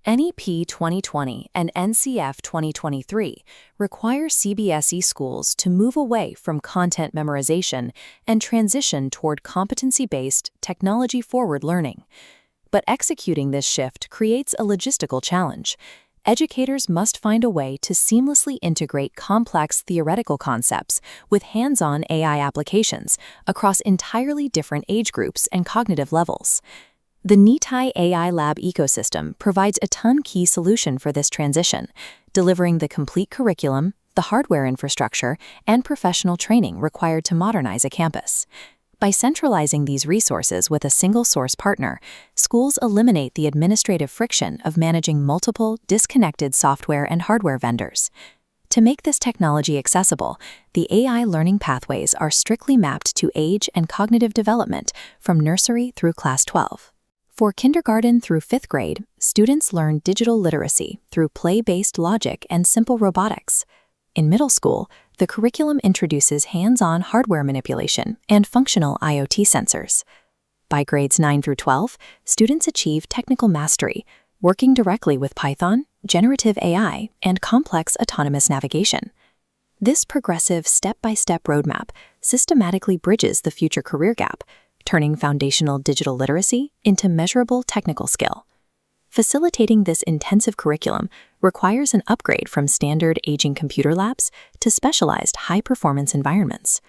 NEP 2020 and NCF 2023 require CBSE schools to move away from content memorization and transition toward competency-based, technology-forward learning. But executing this shift creates a logistical challenge. Educators must find a way to seamlessly integrate complex theoretical concepts with hands-on AI applications across entirely different age groups and cognitive levels. The Nitai AI Lab ecosystem provides a turnkey solution for this transition, delivering the complete curriculum, the hardware infrastructure, and professional training required to modernize a campus. By centralizing these resources with a single-source partner, schools eliminate the administrative friction of managing multiple, disconnected software and hardware vendors. To make this technology accessible, the AI learning pathways are strictly mapped to age and cognitive development from nursery through Class XII. For kindergarten through 5th grade, students learn digital literacy through play-based logic and simple robotics. In middle school, the curriculum introduces hands-on hardware manipulation and functional IoT sensors. By grades 9 through 12, students achieve technical mastery, working directly with Python, generative AI, and complex autonomous navigation. This progressive step-by-step roadmap systematically bridges the future career gap, turning foundational digital literacy into measurable technical skill. Facilitating this intensive curriculum requires an upgrade from standard aging computer labs to specialized high-performance environments.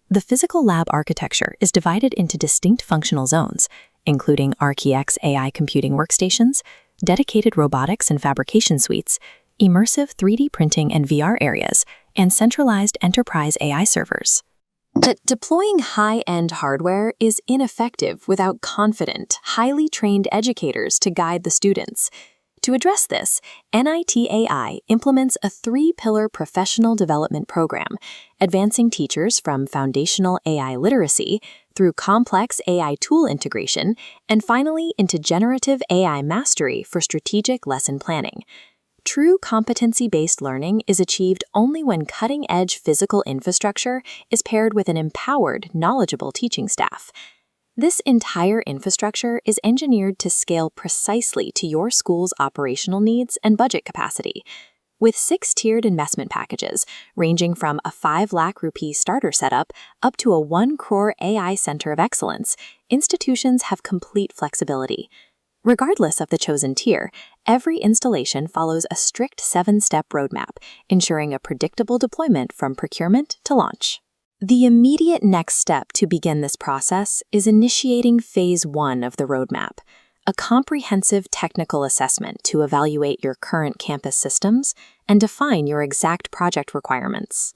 The physical lab architecture is divided into distinct functional zones, including ArcEX AI computing workstations, dedicated robotics and fabrication suites, immersive 3D printing and VR areas, and centralized enterprise AI servers. But deploying high-end hardware is ineffective without confident, highly trained educators to guide the students. To address this, Nitai AI implements a 3-pillar professional development program, advancing teachers from foundational AI literacy through complex AI tool integration and finally into generative AI mastery for strategic lesson planning. True competency-based learning is achieved only when cutting-edge physical infrastructure is paired with an empowered, knowledgeable teaching staff. This entire infrastructure is engineered to scale precisely to your school's operational needs and budget capacity. With 6-tiered investment packages, ranging from a 5 lakh rupee starter setup up to a 1 crore AI center of excellence, institutions have complete flexibility. Regardless of the chosen tier, every installation follows a strict 7-step roadmap, ensuring a predictable deployment from procurement to launch. The immediate next step to begin this process is initiating Phase 1 of the roadmap, a comprehensive technical assessment to evaluate your current campus systems and define your exact project requirements.